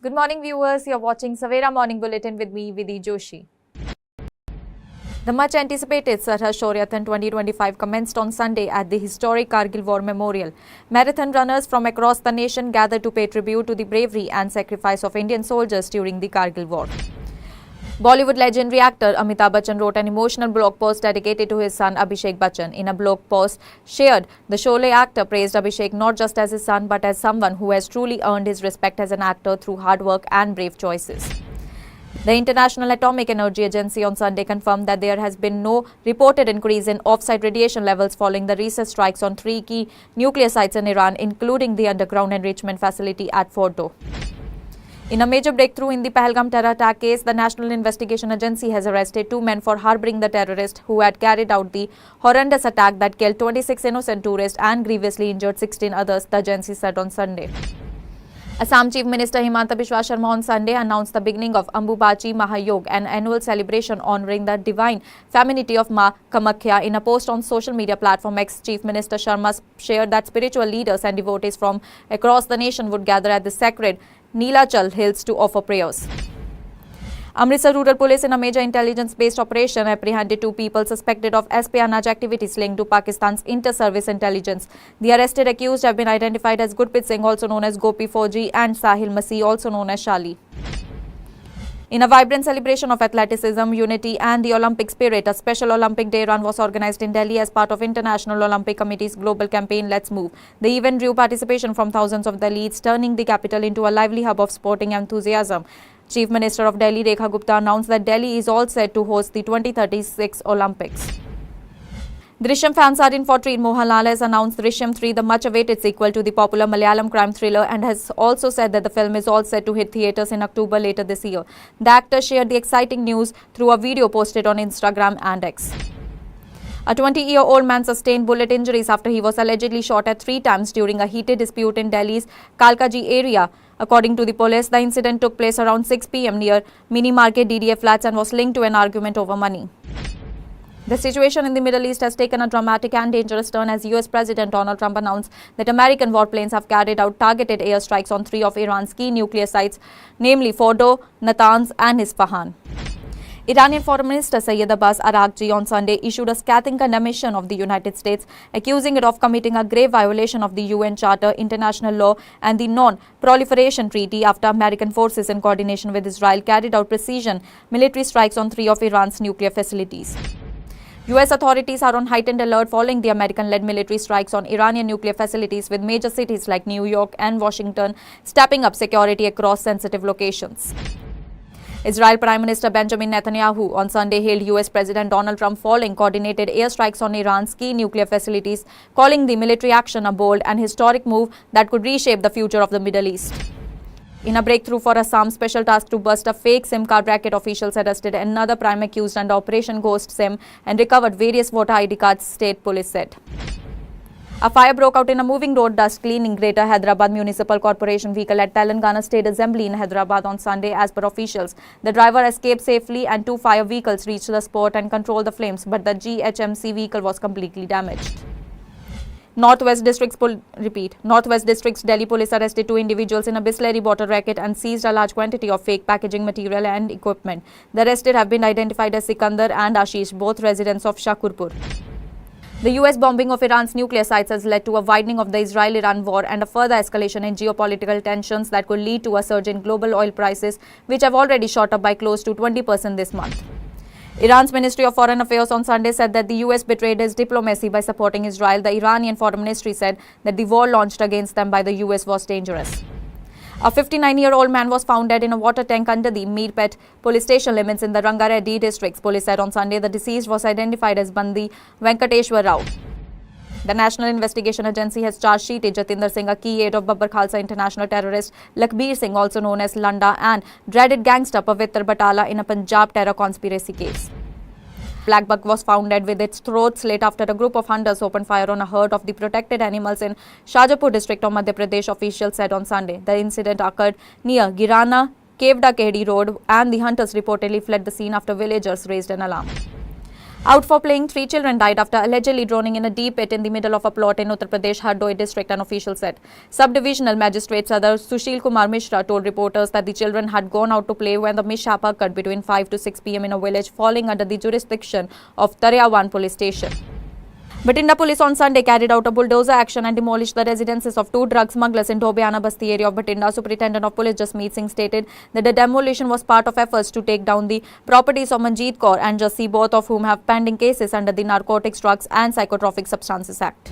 Good morning, viewers. You're watching Savera Morning Bulletin with me, Vidhi Joshi. The much anticipated Sarhad Shauryathon 2025 commenced on Sunday at the historic Kargil War Memorial. Marathon runners from across the nation gathered to pay tribute to the bravery and sacrifice of Indian soldiers during the Kargil War. Bollywood legendary actor Amitabh Bachchan wrote an emotional blog post dedicated to his son Abhishek Bachchan. In a blog post shared, the Sholay actor praised Abhishek not just as his son but as someone who has truly earned his respect as an actor through hard work and brave choices. The International Atomic Energy Agency on Sunday confirmed that there has been no reported increase in offsite radiation levels following the recent strikes on 3 key nuclear sites in Iran, including the underground enrichment facility at Fordo. In a major breakthrough in the Pahalgam terror attack case, the National Investigation Agency has arrested 2 men for harboring the terrorist who had carried out the horrendous attack that killed 26 innocent tourists and grievously injured 16 others, the agency said on Sunday. Assam Chief Minister Himanta Biswa Sharma on Sunday announced the beginning of Ambubachi Mahayog, an annual celebration honouring the divine femininity of Ma Kamakhya. In a post on social media platform X, Chief Minister Sharma shared that spiritual leaders and devotees from across the nation would gather at the sacred Neelachal Hills to offer prayers. Amritsar Rural Police, in a major intelligence-based operation, apprehended 2 people suspected of espionage activities linked to Pakistan's inter-service intelligence. The arrested accused have been identified as Gurpreet Singh, also known as Gopi Fauji, and Sahil Masih, also known as Shali. In a vibrant celebration of athleticism, unity and the Olympic spirit, a special Olympic Day run was organized in Delhi as part of International Olympic Committee's global campaign Let's Move. The event drew participation from thousands of Dalits, turning the capital into a lively hub of sporting enthusiasm. Chief Minister of Delhi Rekha Gupta announced that Delhi is all set to host the 2036 Olympics. Drishyam fans are in for treat. Mohanlal has announced Drishyam 3, the much-awaited sequel to the popular Malayalam crime thriller, and has also said that the film is all set to hit theatres in October later this year. The actor shared the exciting news through a video posted on Instagram and X. A 20-year-old man sustained bullet injuries after he was allegedly shot at 3 times during a heated dispute in Delhi's Kalkaji area. According to the police, the incident took place around 6 p.m. near Mini Market DDA flats and was linked to an argument over money. The situation in the Middle East has taken a dramatic and dangerous turn as US President Donald Trump announced that American warplanes have carried out targeted airstrikes on 3 of Iran's key nuclear sites, namely Fordo, Natanz and Isfahan. Iranian Foreign Minister Sayyid Abbas Araghchi on Sunday issued a scathing condemnation of the United States, accusing it of committing a grave violation of the UN Charter, international law and the Non-Proliferation Treaty after American forces in coordination with Israel carried out precision military strikes on 3 of Iran's nuclear facilities. US authorities are on heightened alert following the American-led military strikes on Iranian nuclear facilities, with major cities like New York and Washington stepping up security across sensitive locations. Israel Prime Minister Benjamin Netanyahu on Sunday hailed US President Donald Trump following coordinated airstrikes on Iran's key nuclear facilities, calling the military action a bold and historic move that could reshape the future of the Middle East. In a breakthrough for Assam special task to bust a fake SIM card racket, officials arrested another prime accused under Operation Ghost SIM and recovered various voter ID cards, state police said. A fire broke out in a moving road dust cleaning Greater Hyderabad Municipal Corporation vehicle at Telangana State Assembly in Hyderabad on Sunday. As per officials, the driver escaped safely and 2 fire vehicles reached the spot and controlled the flames, but the GHMC vehicle was completely damaged. Northwest District's Delhi Police arrested 2 individuals in a Bisleri bottle racket and seized a large quantity of fake packaging material and equipment. The arrested have been identified as Sikandar and Ashish, both residents of Shakurpur. The US bombing of Iran's nuclear sites has led to a widening of the Israel-Iran war and a further escalation in geopolitical tensions that could lead to a surge in global oil prices, which have already shot up by close to 20% this month. Iran's Ministry of Foreign Affairs on Sunday said that the US betrayed its diplomacy by supporting Israel. The Iranian Foreign Ministry said that the war launched against them by the US was dangerous. A 59-year-old man was found dead in a water tank under the Meerpet police station limits in the Rangareddy district. Police said on Sunday the deceased was identified as Bandi Venkateshwar Rao. The National Investigation Agency has charged sheeted Jatinder Singh, a key aide of Babbar Khalsa international terrorist Lakhbir Singh, also known as Landa, and dreaded gangster Pavitr Batala in a Punjab terror conspiracy case. Black buck was found dead with its throat slit after a group of hunters opened fire on a herd of the protected animals in Shajapur district of Madhya Pradesh, officials said on Sunday. The incident occurred near Girana Kevda Kehdi Road, and the hunters reportedly fled the scene after villagers raised an alarm. Out for playing, 3 children died after allegedly drowning in a deep pit in the middle of a plot in Uttar Pradesh, Hardoi district, an official said. Subdivisional Magistrate Sadar Sushil Kumar Mishra told reporters that the children had gone out to play when the mishap occurred between 5 to 6 p.m. in a village falling under the jurisdiction of Tariawan police station. Bathinda police on Sunday carried out a bulldozer action and demolished the residences of 2 drug smugglers in Dhobiana Basti area of Bathinda. Superintendent of Police Jasmeet Singh stated that the demolition was part of efforts to take down the properties of Manjeet Kaur and Jassi, both of whom have pending cases under the Narcotics, Drugs and Psychotropic Substances Act.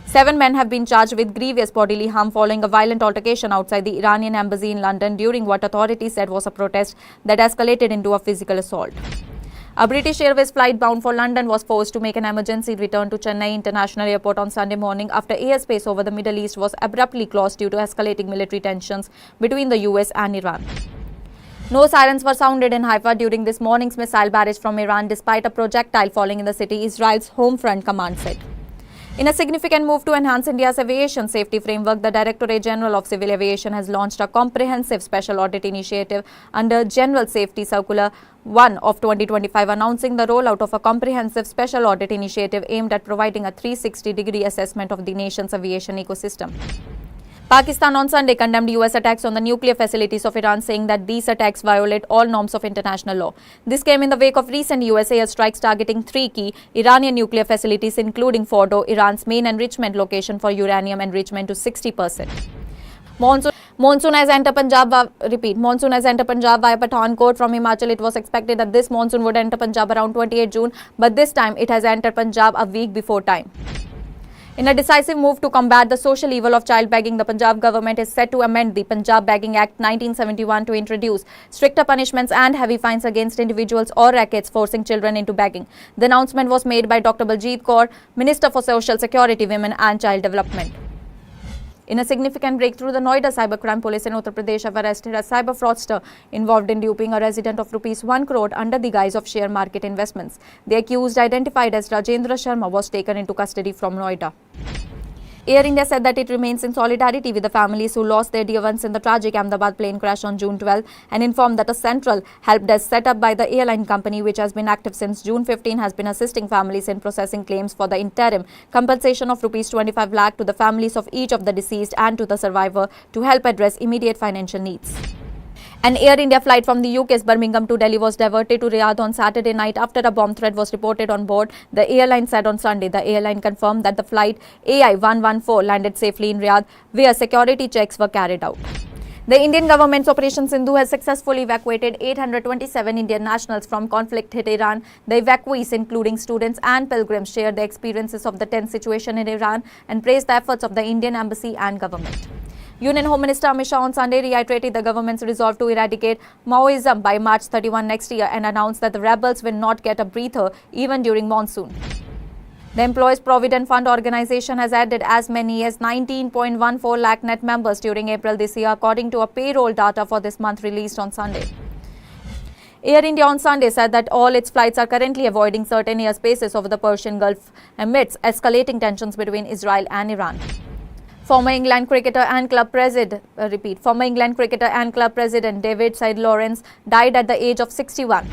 7 men have been charged with grievous bodily harm following a violent altercation outside the Iranian embassy in London during what authorities said was a protest that escalated into a physical assault. A British Airways flight bound for London was forced to make an emergency return to Chennai International Airport on Sunday morning after airspace over the Middle East was abruptly closed due to escalating military tensions between the US and Iran. No sirens were sounded in Haifa during this morning's missile barrage from Iran despite a projectile falling in the city, Israel's home front command said. In a significant move to enhance India's aviation safety framework, the Directorate General of Civil Aviation has launched a comprehensive special audit initiative under General Safety Circular 1 of 2025, announcing the rollout of a comprehensive special audit initiative aimed at providing a 360-degree assessment of the nation's aviation ecosystem. Pakistan on Sunday condemned US attacks on the nuclear facilities of Iran, saying that these attacks violate all norms of international law. This came in the wake of recent US airstrikes targeting 3 key Iranian nuclear facilities, including Fordo, Iran's main enrichment location for uranium enrichment to 60%. Monsoon has entered Punjab via Pathankot from Himachal. It was expected that this monsoon would enter Punjab around 28 June, but this time it has entered Punjab a week before time. In a decisive move to combat the social evil of child begging, the Punjab government is set to amend the Punjab Begging Act 1971 to introduce stricter punishments and heavy fines against individuals or rackets forcing children into begging. The announcement was made by Dr. Baljeet Kaur, Minister for Social Security, Women and Child Development. In a significant breakthrough, the Noida Cybercrime Police in Uttar Pradesh have arrested a cyber fraudster involved in duping a resident of rupees 1 crore under the guise of share market investments. The accused, identified as Rajendra Sharma, was taken into custody from Noida. Air India said that it remains in solidarity with the families who lost their dear ones in the tragic Ahmedabad plane crash on June 12 and informed that a central help desk set up by the airline company, which has been active since June 15, has been assisting families in processing claims for the interim compensation of rupees 25 lakh to the families of each of the deceased and to the survivor to help address immediate financial needs. An Air India flight from the UK's Birmingham to Delhi was diverted to Riyadh on Saturday night after a bomb threat was reported on board, the airline said on Sunday. The airline confirmed that the flight AI-114 landed safely in Riyadh, where security checks were carried out. The Indian government's Operation Sindhu has successfully evacuated 827 Indian nationals from conflict-hit Iran. The evacuees, including students and pilgrims, shared the experiences of the tense situation in Iran and praised the efforts of the Indian embassy and government. Union Home Minister Amit Shah on Sunday reiterated the government's resolve to eradicate Maoism by March 31 next year and announced that the rebels will not get a breather even during monsoon. The Employees Provident Fund organization has added as many as 19.14 lakh net members during April this year, according to a payroll data for this month released on Sunday. Air India on Sunday said that all its flights are currently avoiding certain airspaces over the Persian Gulf amidst escalating tensions between Israel and Iran. Former England cricketer and club president David St. Lawrence died at the age of 61.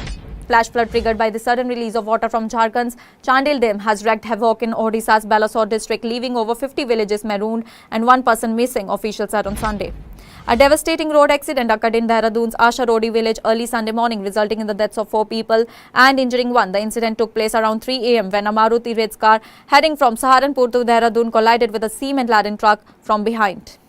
Flash flood triggered by the sudden release of water from Jharkhand's Chandil Dam has wreaked havoc in Odisha's Balasore district, leaving over 50 villages marooned and 1 person missing, officials said on Sunday. A devastating road accident occurred in Dehradun's Asha Rodi village early Sunday morning, resulting in the deaths of 4 people and injuring 1. The incident took place around 3 a.m. when a Maruti Ritz car heading from Saharanpur to Dehradun collided with a cement-laden truck from behind.